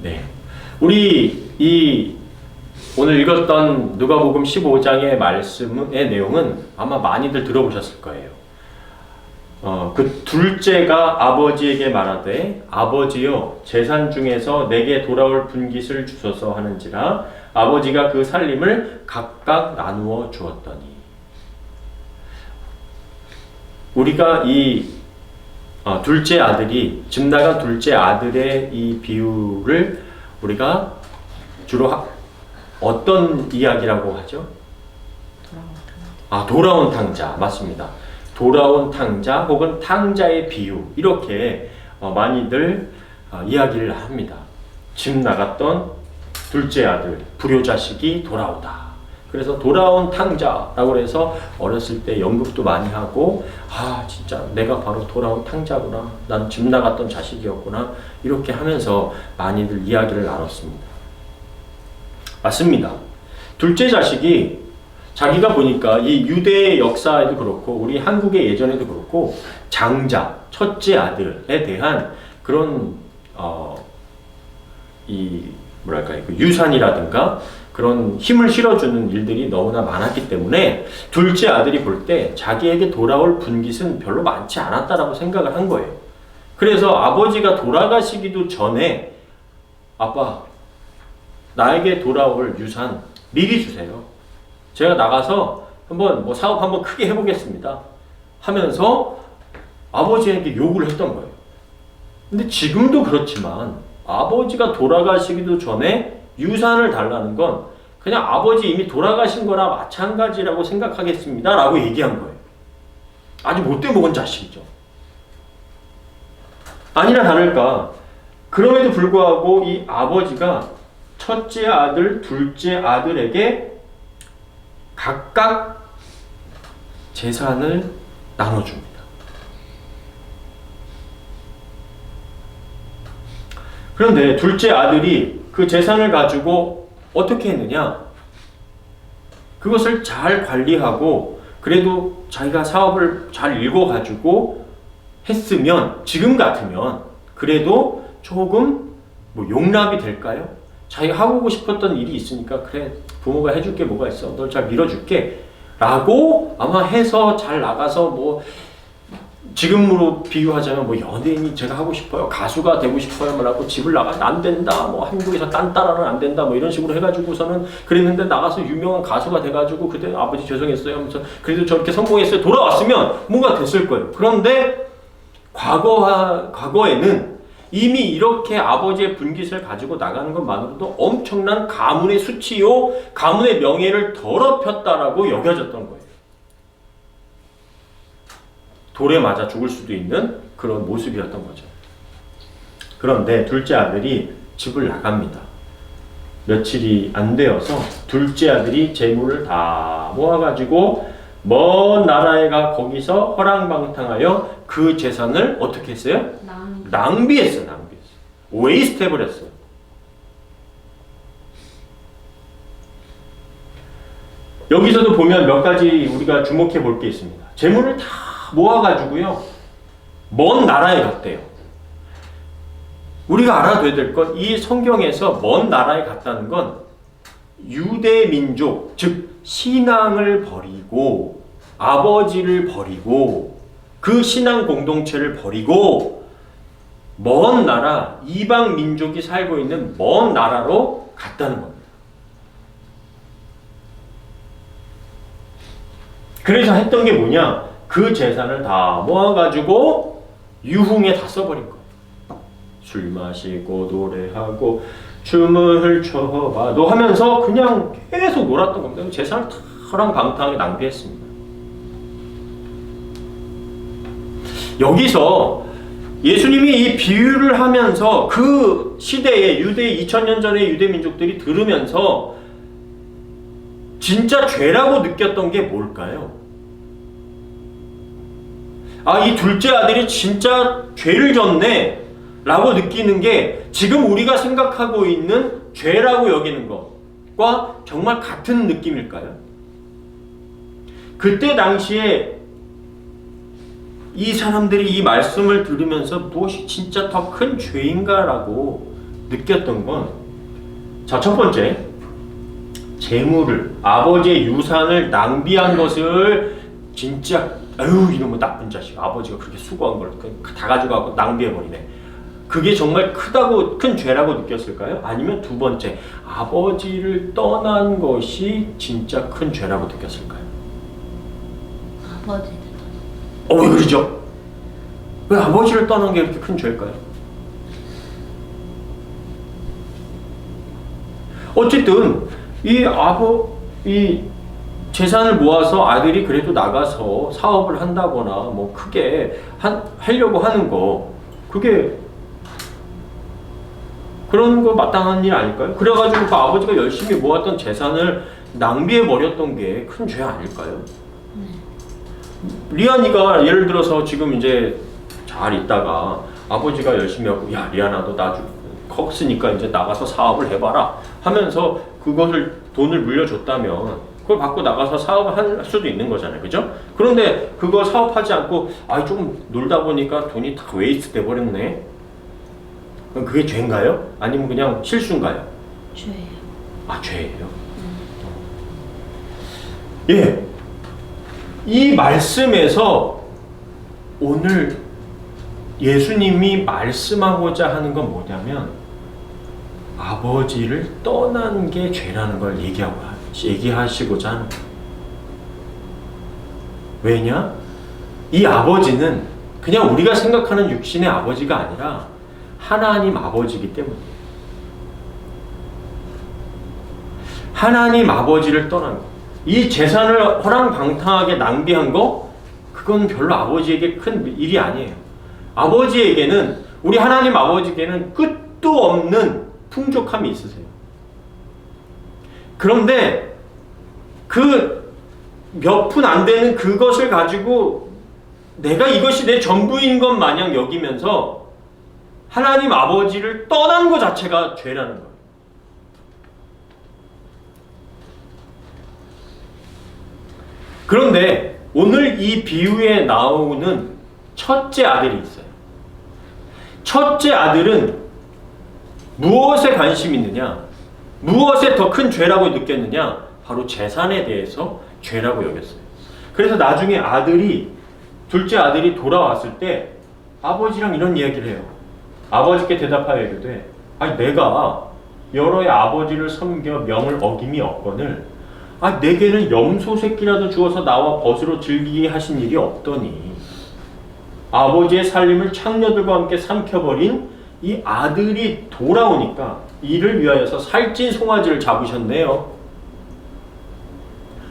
네. 우리 오늘 읽었던 누가복음 15장의 말씀의 내용은 아마 많이들 들어보셨을 거예요. 그 둘째가 아버지에게 말하되 아버지여 재산 중에서 내게 돌아올 분깃을 주소서 하는지라 아버지가 그 살림을 각각 나누어 주었더니. 우리가 둘째 아들이 집 나간 둘째 아들의 이 비유를 우리가 주로 어떤 이야기라고 하죠? 돌아온 탕자. 맞습니다. 돌아온 탕자 혹은 탕자의 비유, 이렇게 많이들 이야기를 합니다. 집 나갔던 둘째 아들, 불효자식이 돌아오다. 그래서 돌아온 탕자라고 해서 어렸을 때 연극도 많이 하고, 진짜 내가 바로 돌아온 탕자구나, 난 집 나갔던 자식이었구나, 이렇게 하면서 많이들 이야기를 나눴습니다. 맞습니다. 둘째 자식이 자기가 보니까 이 유대의 역사에도 그렇고 우리 한국의 예전에도 그렇고 장자, 첫째 아들에 대한 그런 그 유산이라든가 그런 힘을 실어주는 일들이 너무나 많았기 때문에 둘째 아들이 볼 때 자기에게 돌아올 분깃은 별로 많지 않았다라고 생각을 한 거예요. 그래서 아버지가 돌아가시기도 전에 아빠, 나에게 돌아올 유산 미리 주세요. 제가 나가서 한번 사업 한번 크게 해보겠습니다 하면서 아버지에게 요구를 했던 거예요. 근데 지금도 그렇지만 아버지가 돌아가시기도 전에 유산을 달라는 건 그냥 아버지 이미 돌아가신 거나 마찬가지라고 생각하겠습니다 라고 얘기한 거예요. 아주 못돼 먹은 자식이죠. 아니나 다를까 그럼에도 불구하고 이 아버지가 첫째 아들, 둘째 아들에게 각각 재산을 나눠줍니다. 그런데 둘째 아들이 그 재산을 가지고 어떻게 했느냐? 그것을 잘 관리하고 그래도 자기가 사업을 잘 읽어가지고 했으면, 지금 같으면 그래도 조금 용납이 될까요? 자기가 하고 싶었던 일이 있으니까 그래, 부모가 해줄 게 뭐가 있어, 널 잘 밀어줄게 라고 아마 해서 잘 나가서 지금으로 비유하자면 연예인이 제가 하고 싶어요, 가수가 되고 싶어요 라고 집을 나가서 안 된다, 한국에서 딴따라는 안 된다 이런 식으로 해가지고서는 그랬는데 나가서 유명한 가수가 돼가지고 그때 아버지 죄송했어요 하면서 그래도 저렇게 성공했어요 돌아왔으면 뭔가 됐을 거예요. 그런데 과거에는 이미 이렇게 아버지의 분깃을 가지고 나가는 것만으로도 엄청난 가문의 수치요, 가문의 명예를 더럽혔다라고 여겨졌던 거예요. 돌에 맞아 죽을 수도 있는 그런 모습이었던 거죠. 그런데 둘째 아들이 집을 나갑니다. 며칠이 안 되어서 둘째 아들이 재물을 다 모아가지고 먼 나라에 가 거기서 허랑방탕하여 그 재산을 어떻게 했어요? 낭비했어요. 웨이스트 해버렸어요. 여기서도 보면 몇 가지 우리가 주목해 볼 게 있습니다. 재물을 다 모아가지고요, 먼 나라에 갔대요. 우리가 알아둬야 될 건 이 성경에서 먼 나라에 갔다는 건 유대 민족, 즉 신앙을 버리고 아버지를 버리고 그 신앙 공동체를 버리고 먼 나라, 이방 민족이 살고 있는 먼 나라로 갔다는 겁니다. 그래서 했던 게 뭐냐? 그 재산을 다 모아가지고 유흥에 다 써버린 거예요. 술 마시고 노래하고 춤을 춰봐도 하면서 그냥 계속 놀았던 겁니다. 재산을 다 허랑방탕하게 낭비했습니다. 여기서 예수님이 이 비유를 하면서 그 시대의 2000년 전의 유대 민족들이 들으면서 진짜 죄라고 느꼈던 게 뭘까요? 이 둘째 아들이 진짜 죄를 졌네 라고 느끼는 게 지금 우리가 생각하고 있는 죄라고 여기는 것과 정말 같은 느낌일까요? 그때 당시에 이 사람들이 이 말씀을 들으면서 무엇이 진짜 더 큰 죄인가라고 느꼈던 건, 자, 첫 번째, 재물을, 아버지의 유산을 낭비한 것을 진짜, 아유, 이놈의 나쁜 자식, 아버지가 그렇게 수고한 걸 다 가져가고 낭비해버리네. 그게 정말 큰 죄라고 느꼈을까요? 아니면 두 번째, 아버지를 떠난 것이 진짜 큰 죄라고 느꼈을까요? 아버지를 왜 그러죠? 왜 아버지를 떠난 게 이렇게 큰 죄일까요? 어쨌든 이 재산을 모아서 아들이 그래도 나가서 사업을 한다거나 뭐 크게 하려고 하는 거, 그게 그런 거 마땅한 일 아닐까요? 그래가지고 그 아버지가 열심히 모았던 재산을 낭비해 버렸던 게 큰 죄 아닐까요? 리안이가 예를 들어서 지금 이제 잘 있다가 아버지가 열심히 하고, 야, 리안아, 너 나중에 컸으니까 이제 나가서 사업을 해봐라 하면서 돈을 물려줬다면 그걸 받고 나가서 사업을 할 수도 있는 거잖아요, 그죠? 그런데 그거 사업하지 않고 좀 놀다 보니까 돈이 다 웨이스트 돼버렸네. 그럼 그게 죄인가요? 아니면 그냥 실수인가요? 죄예요. 죄예요? 예. 이 말씀에서 오늘 예수님이 말씀하고자 하는 건 뭐냐면, 아버지를 떠난 게 죄라는 걸 얘기하시고자 하는 거예요. 왜냐? 이 아버지는 그냥 우리가 생각하는 육신의 아버지가 아니라 하나님 아버지이기 때문이에요. 하나님 아버지를 떠난 거, 이 재산을 허랑방탕하게 낭비한 거, 그건 별로 아버지에게 큰 일이 아니에요. 아버지에게는, 우리 하나님 아버지에게는 끝도 없는 풍족함이 있으세요. 그런데 그 몇 푼 안 되는 그것을 가지고 내가 이것이 내 전부인 것 마냥 여기면서 하나님 아버지를 떠난 것 자체가 죄라는 거예요. 그런데 오늘 이 비유에 나오는 첫째 아들이 있어요. 첫째 아들은 무엇에 관심이 있느냐? 무엇에 더 큰 죄라고 느꼈느냐? 바로 재산에 대해서 죄라고 여겼어요. 그래서 나중에 둘째 아들이 돌아왔을 때 아버지랑 이런 이야기를 해요. 아버지께 대답하여 이르되, 내가 여러의 아버지를 섬겨 명을 어김이 없거늘 내게는 염소 새끼라도 주어서 나와 벗으로 즐기게 하신 일이 없더니 아버지의 살림을 창녀들과 함께 삼켜버린 이 아들이 돌아오니까 이를 위하여서 살찐 송아지를 잡으셨네요.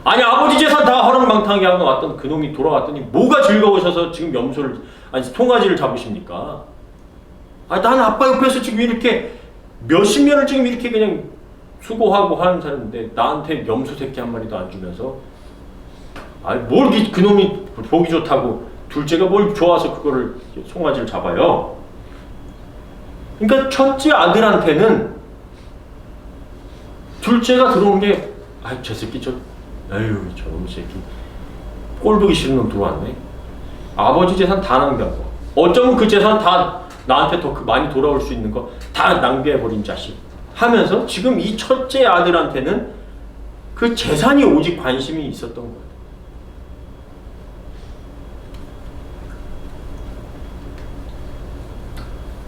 아버지 재산 다 허랑방탕하게 하고 왔던 그놈이 돌아왔더니 뭐가 즐거우셔서 지금 송아지를 잡으십니까? 나는 아빠 옆에서 지금 이렇게 몇십 년을 지금 이렇게 그냥 수고하고 하는 사람인데 나한테 염소 새끼 한 마리도 안 주면서 뭘 그놈이 보기 좋다고 둘째가 뭘 좋아서 그거를 송아지를 잡아요. 그러니까 첫째 아들한테는 둘째가 들어온 게 저 새끼 저놈 새끼 꼴 보기 싫은 놈 들어왔네. 아버지 재산 다 낭비하고 어쩌면 그 재산 다 나한테 더 많이 돌아올 수 있는 거 다 낭비해버린 자식 하면서 지금 이 첫째 아들한테는 그 재산이 오직 관심이 있었던 거예요.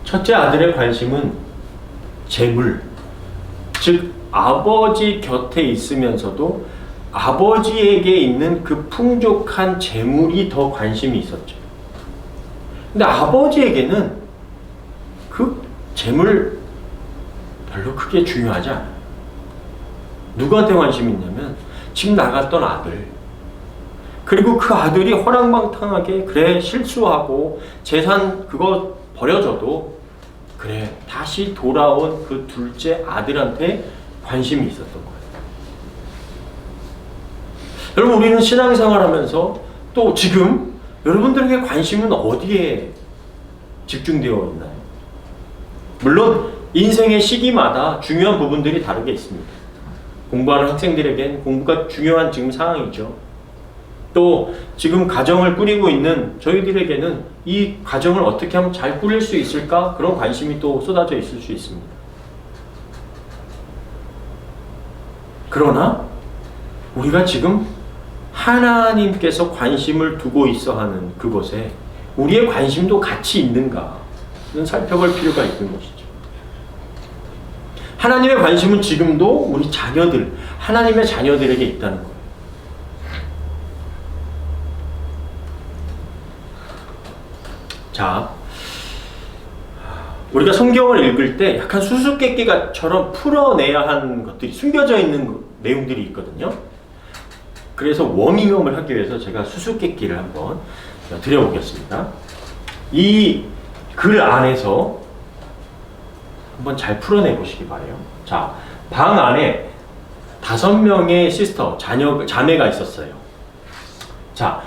첫째 아들의 관심은 재물, 즉 아버지 곁에 있으면서도 아버지에게 있는 그 풍족한 재물이 더 관심이 있었죠. 근데 아버지에게는 그 재물 별로 크게 중요하지 않아요. 누구한테 관심이 있냐면 지금 나갔던 아들, 그리고 그 아들이 허랑방탕하게 그래 실수하고 재산 그거 버려져도 그래 다시 돌아온 그 둘째 아들한테 관심이 있었던 거예요. 여러분, 우리는 신앙생활 하면서 또 지금 여러분들에게 관심은 어디에 집중되어 있나요? 물론 인생의 시기마다 중요한 부분들이 다르게 있습니다. 공부하는 학생들에겐 공부가 중요한 지금 상황이죠. 또 지금 가정을 꾸리고 있는 저희들에게는 이 가정을 어떻게 하면 잘 꾸릴 수 있을까? 그런 관심이 또 쏟아져 있을 수 있습니다. 그러나 우리가 지금 하나님께서 관심을 두고 있어 하는 그것에 우리의 관심도 같이 있는가는 살펴볼 필요가 있는 것이죠. 하나님의 관심은 지금도 우리 자녀들, 하나님의 자녀들에게 있다는 거예요. 자, 우리가 성경을 읽을 때 약간 수수께끼처럼 풀어내야 하는 것들이 숨겨져 있는 내용들이 있거든요. 그래서 워밍업을 하기 위해서 제가 수수께끼를 한번 드려보겠습니다. 이 글 안에서 한번 잘 풀어내 보시기 바래요. 자, 방 안에 5명의 시스터, 자매가 있었어요. 자,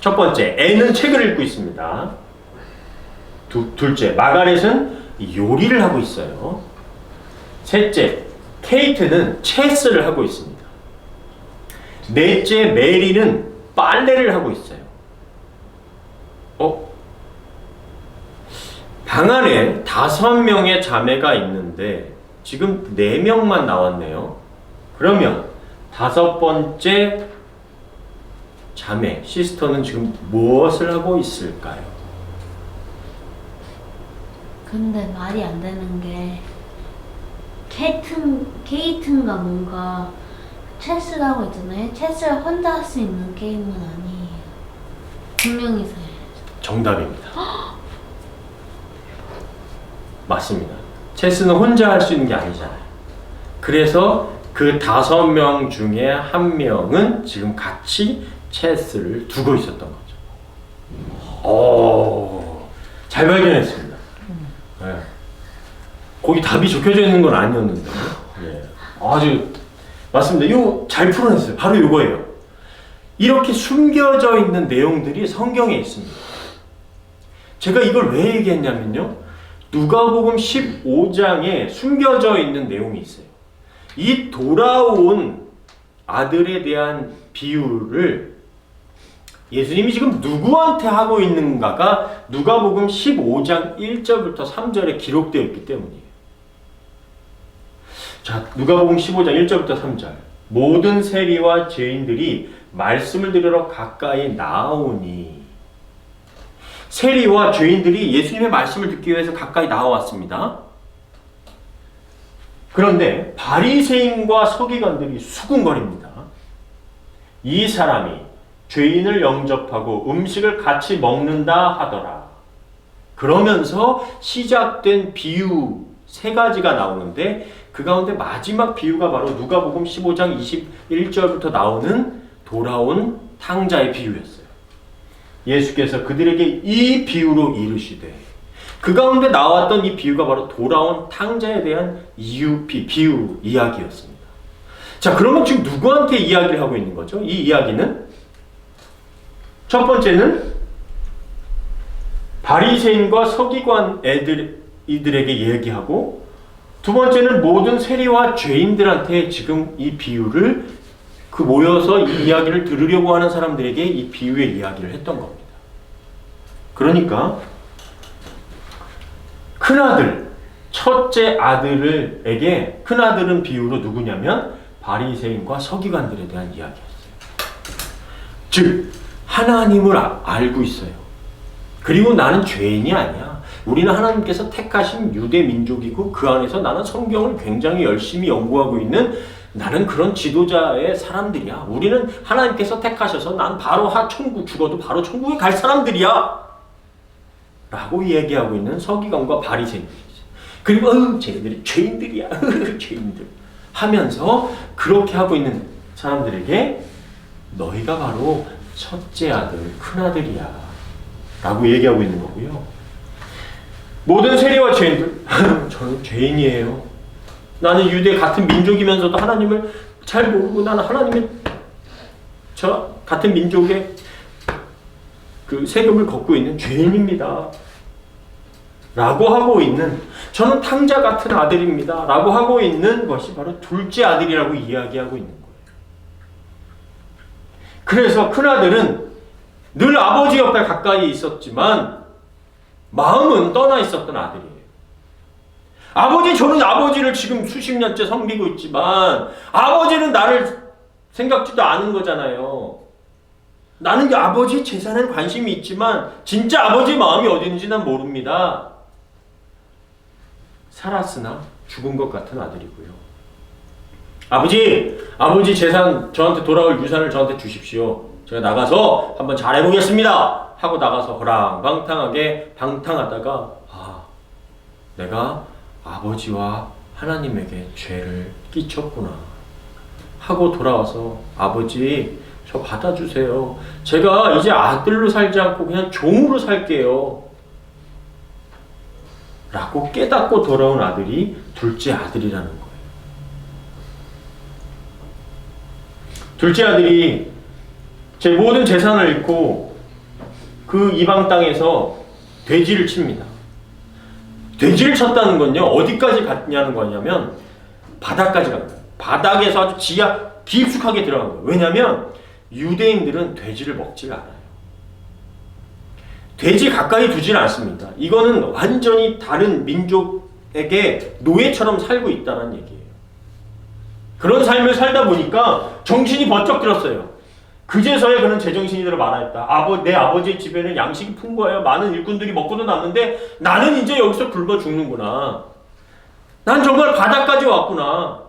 첫 번째, 애는 책을 읽고 있습니다. 둘째, 마가렛은 요리를 하고 있어요. 셋째, 케이트는 체스를 하고 있습니다. 넷째, 메리는 빨래를 하고 있어요. 방 안에 5명의 자매가 있는데 지금 4명만 나왔네요. 그러면 5번째 자매, 시스터는 지금 무엇을 하고 있을까요? 근데 말이 안 되는 게 케이튼가 뭔가 체스를 하고 있잖아요. 체스를 혼자 할 수 있는 게임은 아니에요. 분명히서 정답입니다. 맞습니다. 체스는 혼자 할 수 있는 게 아니잖아요. 그래서 그 5명 중에 1명은 지금 같이 체스를 두고 있었던 거죠. 잘 발견했습니다. 네. 거기 답이 적혀져 있는 건 아니었는데. 예. 아주 맞습니다. 이거 잘 풀어냈어요. 바로 이거예요. 이렇게 숨겨져 있는 내용들이 성경에 있습니다. 제가 이걸 왜 얘기했냐면요. 누가복음 15장에 숨겨져 있는 내용이 있어요. 이 돌아온 아들에 대한 비유를 예수님이 지금 누구한테 하고 있는가가 누가복음 15장 1절부터 3절에 기록되어 있기 때문이에요. 자, 누가복음 15장 1절부터 3절. 모든 세리와 죄인들이 말씀을 들으러 가까이 나오니. 세리와 죄인들이 예수님의 말씀을 듣기 위해서 가까이 나와왔습니다. 그런데 바리새인과 서기관들이 수군거립니다. 이 사람이 죄인을 영접하고 음식을 같이 먹는다 하더라. 그러면서 시작된 비유 3가지가 나오는데 그 가운데 마지막 비유가 바로 누가복음 15장 21절부터 나오는 돌아온 탕자의 비유였어요. 예수께서 그들에게 이 비유로 이르시되, 그 가운데 나왔던 이 비유가 바로 돌아온 탕자에 대한 비유 이야기였습니다. 자, 그러면 지금 누구한테 이야기를 하고 있는 거죠? 이 이야기는 첫 번째는 바리새인과 서기관 이들에게 얘기하고, 두 번째는 모든 세리와 죄인들한테 지금 이 비유를 모여서 이 이야기를 들으려고 하는 사람들에게 이 비유의 이야기를 했던 겁니다. 그러니까 큰아들, 첫째 아들에게 큰아들은 비유로 누구냐면 바리새인과 서기관들에 대한 이야기였어요. 즉 하나님을 알고 있어요. 그리고 나는 죄인이 아니야. 우리는 하나님께서 택하신 유대 민족이고 그 안에서 나는 성경을 굉장히 열심히 연구하고 있는 나는 그런 지도자의 사람들이야. 우리는 하나님께서 택하셔서 난 바로 천국 죽어도 바로 천국에 갈 사람들이야. 라고 얘기하고 있는 서기관과 바리새인들이죠. 그리고 쟤네들이 죄인들이야. 죄인들 하면서 그렇게 하고 있는 사람들에게 너희가 바로 첫째 아들, 큰아들이야. 라고 얘기하고 있는 거고요. 모든 세리와 죄인들, 저는 죄인이에요. 나는 유대 같은 민족이면서도 하나님을 잘 모르고 나는 하나님의 저 같은 민족의 그 세금을 걷고 있는 죄인입니다. 라고 하고 있는, 저는 탕자 같은 아들입니다. 라고 하고 있는 것이 바로 둘째 아들이라고 이야기하고 있는 거예요. 그래서 큰아들은 늘 아버지 옆에 가까이 있었지만 마음은 떠나 있었던 아들이에요. 아버지, 저는 아버지를 지금 수십 년째 섬기고 있지만 아버지는 나를 생각지도 않은 거잖아요. 나는 그 아버지 재산에 관심이 있지만 진짜 아버지의 마음이 어디 있는지 난 모릅니다. 살았으나 죽은 것 같은 아들이고요. 아버지 재산 저한테 돌아올 유산을 저한테 주십시오. 제가 나가서 한번 잘해보겠습니다. 하고 나가서 호랑방탕하게 방탕하다가 내가 아버지와 하나님에게 죄를 끼쳤구나 하고 돌아와서 아버지 저 받아주세요. 제가 이제 아들로 살지 않고 그냥 종으로 살게요. 라고 깨닫고 돌아온 아들이 둘째 아들이라는 거예요. 둘째 아들이 제 모든 재산을 잃고 그 이방 땅에서 돼지를 칩니다. 돼지를 쳤다는 건요, 어디까지 갔냐는 거냐면 바닥까지 간 거예요. 바닥에서 아주 지하 깊숙하게 들어간 거예요. 왜냐하면 유대인들은 돼지를 먹지가 않아요. 돼지 가까이 두질 않습니다. 이거는 완전히 다른 민족에게 노예처럼 살고 있다는 얘기예요. 그런 삶을 살다 보니까 정신이 번쩍 들었어요. 그제서야 그는 제정신이 들어 말하였다. 내 아버지의 집에는 양식이 풍부하여 많은 일꾼들이 먹고도 남는데 나는 이제 여기서 굶어 죽는구나. 난 정말 바닥까지 왔구나.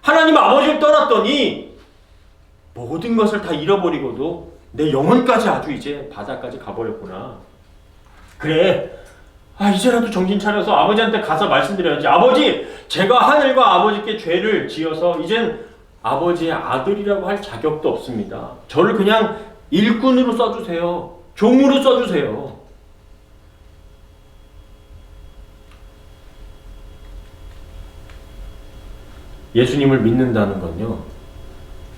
하나님 아버지를 떠났더니 모든 것을 다 잃어버리고도 내 영혼까지 아주 이제 바닥까지 가버렸구나. 그래, 이제라도 정신 차려서 아버지한테 가서 말씀드려야지. 아버지, 제가 하늘과 아버지께 죄를 지어서 이젠 아버지의 아들이라고 할 자격도 없습니다. 저를 그냥 일꾼으로 써주세요. 종으로 써주세요. 예수님을 믿는다는 건요,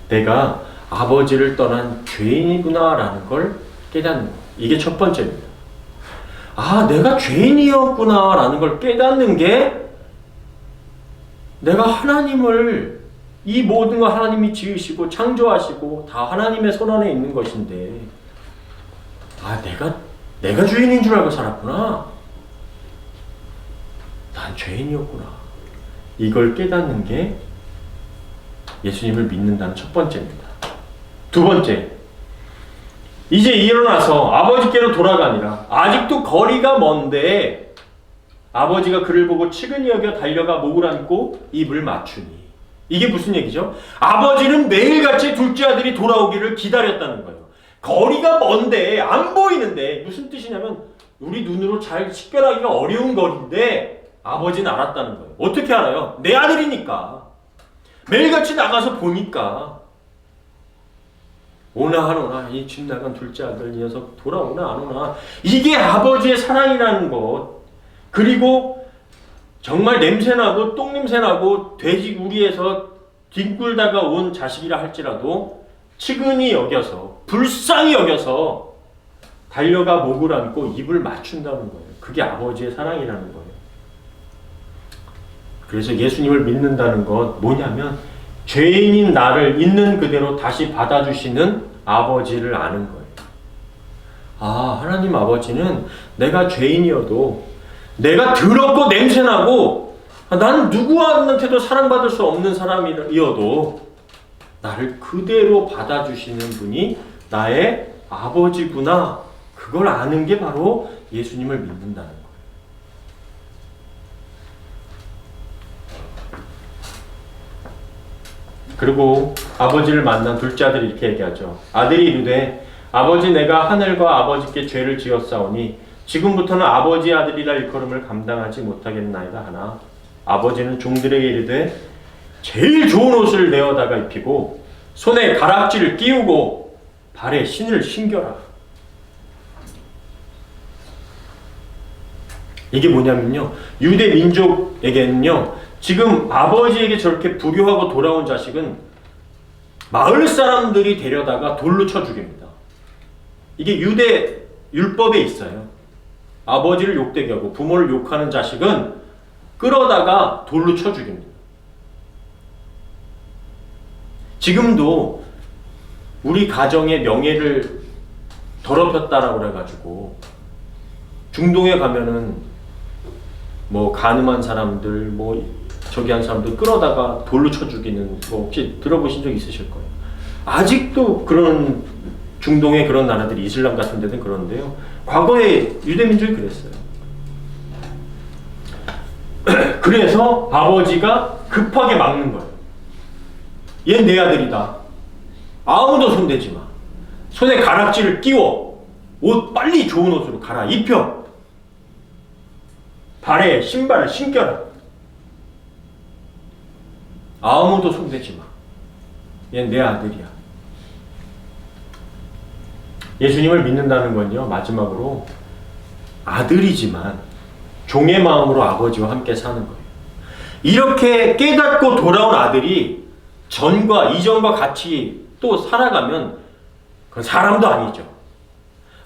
내가 아버지를 떠난 죄인이구나 라는 걸 깨닫는 거예요. 이게 첫 번째입니다. 내가 죄인이었구나 라는 걸 깨닫는 게 내가 하나님을, 이 모든 거 하나님이 지으시고 창조하시고 다 하나님의 손안에 있는 것인데 내가 주인인 줄 알고 살았구나. 난 죄인이었구나. 이걸 깨닫는 게 예수님을 믿는다는 첫 번째입니다. 두 번째, 이제 일어나서 아버지께로 돌아가니라. 아직도 거리가 먼데 아버지가 그를 보고 측은히 여겨 달려가 목을 안고 입을 맞추니. 이게 무슨 얘기죠? 아버지는 매일같이 둘째 아들이 돌아오기를 기다렸다는 거예요. 거리가 먼데 안 보이는데 무슨 뜻이냐면 우리 눈으로 잘 식별하기가 어려운 거리인데 아버지는 알았다는 거예요. 어떻게 알아요? 내 아들이니까. 매일같이 나가서 보니까 오나 안 오나, 이 집 나간 둘째 아들 녀석 돌아오나 안 오나. 이게 아버지의 사랑이라는 것. 그리고 정말 냄새나고 똥냄새나고 돼지 우리에서 뒹굴다가 온 자식이라 할지라도 측은히 여겨서, 불쌍히 여겨서 달려가 목을 안고 입을 맞춘다는 거예요. 그게 아버지의 사랑이라는 거예요. 그래서 예수님을 믿는다는 건 뭐냐면 죄인인 나를 있는 그대로 다시 받아주시는 아버지를 아는 거예요. 하나님 아버지는 내가 죄인이어도, 내가 더럽고 냄새나고 나는 누구한테도 사랑받을 수 없는 사람이어도 나를 그대로 받아주시는 분이 나의 아버지구나. 그걸 아는 게 바로 예수님을 믿는다는 거예요. 그리고 아버지를 만난 둘째 아들이 이렇게 얘기하죠. 아들이 이르되 아버지, 내가 하늘과 아버지께 죄를 지었사오니 지금부터는 아버지의 아들이라 일컬음을 감당하지 못하겠나이다 하나 아버지는 종들에게 이르되 제일 좋은 옷을 내어다가 입히고 손에 가락지를 끼우고 발에 신을 신겨라. 이게 뭐냐면요, 유대 민족에게는요, 지금 아버지에게 저렇게 불효하고 돌아온 자식은 마을 사람들이 데려다가 돌로 쳐 죽입니다. 이게 유대 율법에 있어요. 아버지를 욕되게 하고 부모를 욕하는 자식은 끌어다가 돌로 쳐 죽입니다. 지금도 우리 가정의 명예를 더럽혔다라고 그래가지고 중동에 가면은 뭐 가늠한 사람들, 뭐 저기 한 사람들 끌어다가 돌로 쳐 죽이는 거 혹시 들어보신 적 있으실 거예요. 아직도 그런 중동의 그런 나라들이 이슬람 같은 데는 그런데요. 과거에 유대민족이 그랬어요. 그래서 아버지가 급하게 막는 거예요. 얘는 내 아들이다. 아무도 손대지 마. 손에 가락지를 끼워. 옷 빨리 좋은 옷으로 갈아입혀. 발에 신발을 신겨라. 아무도 손대지 마. 얘는 내 아들이야. 예수님을 믿는다는 건요, 마지막으로 아들이지만 종의 마음으로 아버지와 함께 사는 거예요. 이렇게 깨닫고 돌아온 아들이 이전과 같이 또 살아가면 그건 사람도 아니죠.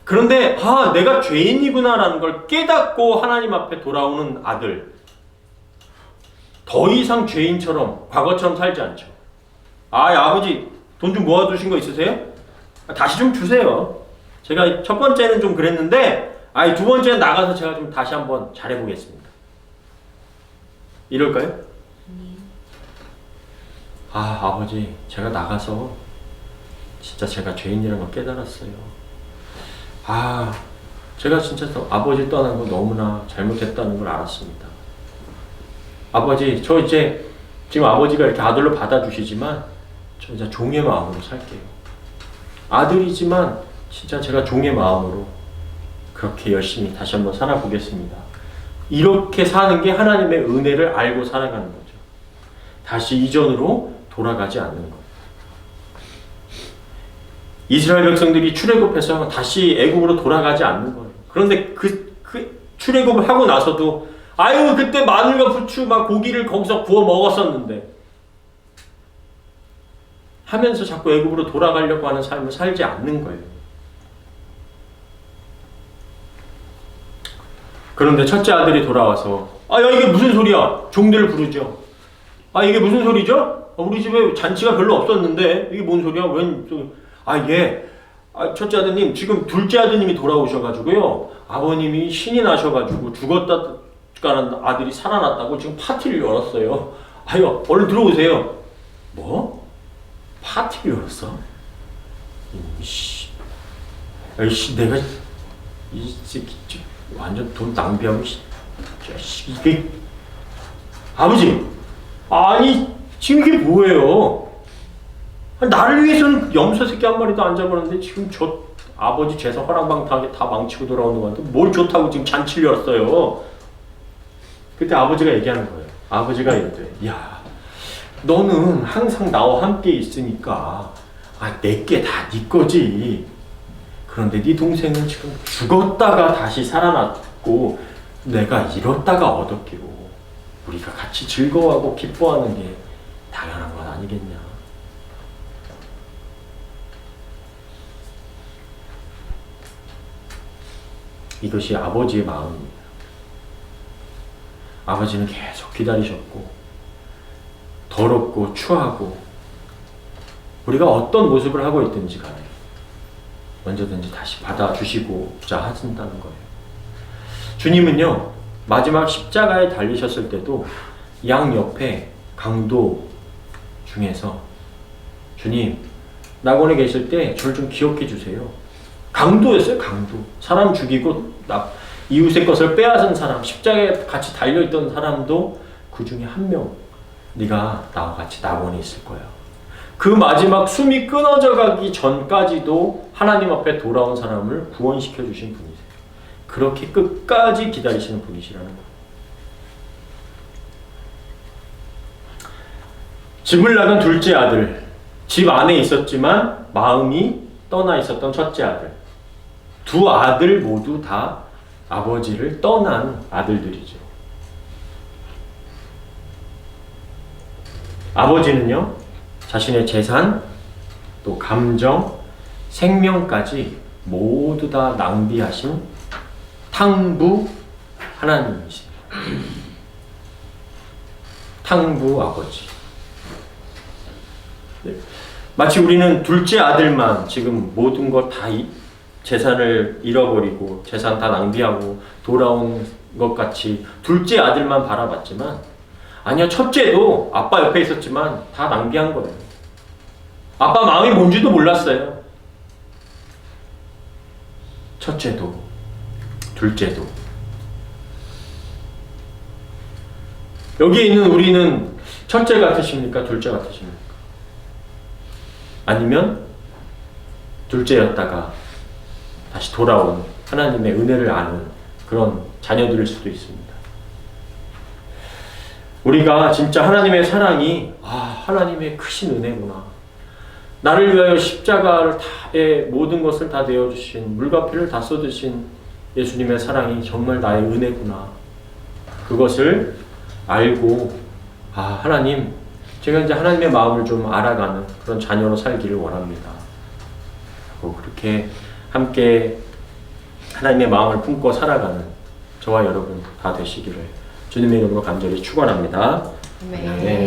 그런데 내가 죄인이구나라는 걸 깨닫고 하나님 앞에 돌아오는 아들, 더 이상 죄인처럼 과거처럼 살지 않죠. 아버지 돈 좀 모아두신 거 있으세요? 다시 좀 주세요. 제가 첫 번째는 좀 그랬는데 두 번째는 나가서 제가 좀 다시 한번 잘해보겠습니다. 이럴까요? 아버지 제가 나가서 진짜 제가 죄인이라는 걸 깨달았어요. 제가 진짜 아버지 떠난 거 너무나 잘못했다는 걸 알았습니다. 아버지 저 이제 지금 아버지가 이렇게 아들로 받아주시지만 저 이제 종의 마음으로 살게요. 아들이지만 진짜 제가 종의 마음으로 그렇게 열심히 다시 한번 살아보겠습니다. 이렇게 사는 게 하나님의 은혜를 알고 살아가는 거죠. 다시 이전으로 돌아가지 않는 거예요. 이스라엘 백성들이 출애굽해서 다시 애굽으로 돌아가지 않는 거예요. 그런데 그 출애굽을 하고 나서도 그때 마늘과 부추 막 고기를 거기서 구워 먹었었는데 하면서 자꾸 애굽으로 돌아가려고 하는 삶을 살지 않는 거예요. 그런데 첫째 아들이 돌아와서 이게 무슨 소리야? 종들을 부르죠. 이게 무슨 소리죠? 우리 집에 잔치가 별로 없었는데 이게 뭔 소리야? 첫째 아드님 지금 둘째 아드님이 돌아오셔가지고요. 아버님이 신이 나셔가지고 죽었다가는 아들이 살아났다고 지금 파티를 열었어요. 얼른 들어오세요. 뭐? 파티를 열었어? 내가 이 새끼 완전 돈 낭비하고 이게 아버지 지금 이게 뭐예요? 나를 위해서는 염소 새끼 한 마리도 안 잡았는데 지금 저 아버지 제사 허랑방탕하게 다 망치고 돌아오는 것 같은데 뭘 좋다고 지금 잔치를 열었어요. 그때 아버지가 얘기하는 거예요. 아버지가 이러대. 너는 항상 나와 함께 있으니까 내게 다 네 거지. 그런데 네 동생은 지금 죽었다가 다시 살아났고 내가 잃었다가 얻었기로 우리가 같이 즐거워하고 기뻐하는 게 당연한 건 아니겠냐. 이것이 아버지의 마음입니다. 아버지는 계속 기다리셨고 더럽고 추하고 우리가 어떤 모습을 하고 있든지 간에 언제든지 다시 받아주시고자 하신다는 거예요. 주님은요 마지막 십자가에 달리셨을 때도 양 옆에 강도 중에서 주님 낙원에 계실 때 저를 좀 기억해 주세요. 강도였어요. 강도. 사람 죽이고 이웃의 것을 빼앗은 사람, 십자가에 같이 달려있던 사람도 그 중에 한 명 네가 나와 같이 낙원에 있을 거야. 그 마지막 숨이 끊어져 가기 전까지도 하나님 앞에 돌아온 사람을 구원시켜 주신 분이세요. 그렇게 끝까지 기다리시는 분이시라는 거예요. 집을 나간 둘째 아들, 집 안에 있었지만 마음이 떠나 있었던 첫째 아들, 두 아들 모두 다 아버지를 떠난 아들들이죠. 아버지는요 자신의 재산, 또 감정, 생명까지 모두 다 낭비하신 탕부 하나님이십니다. 탕부 아버지. 마치 우리는 둘째 아들만 지금 모든 것 다 재산을 잃어버리고 재산 다 낭비하고 돌아온 것 같이 둘째 아들만 바라봤지만 아니요, 첫째도 아빠 옆에 있었지만 다 낭비한 거예요. 아빠 마음이 뭔지도 몰랐어요. 첫째도 둘째도. 여기 있는 우리는 첫째 같으십니까? 둘째 같으십니까? 아니면 둘째였다가 다시 돌아온 하나님의 은혜를 아는 그런 자녀들일 수도 있습니다. 우리가 진짜 하나님의 사랑이 하나님의 크신 은혜구나. 나를 위하여 십자가의 모든 것을 다 내어주신, 물과 피를 다 쏟으신 예수님의 사랑이 정말 나의 은혜구나. 그것을 알고 하나님, 제가 이제 하나님의 마음을 좀 알아가는 그런 자녀로 살기를 원합니다. 그렇게 함께 하나님의 마음을 품고 살아가는 저와 여러분 다 되시기를 주님의 이름으로 간절히 축원합니다. 네.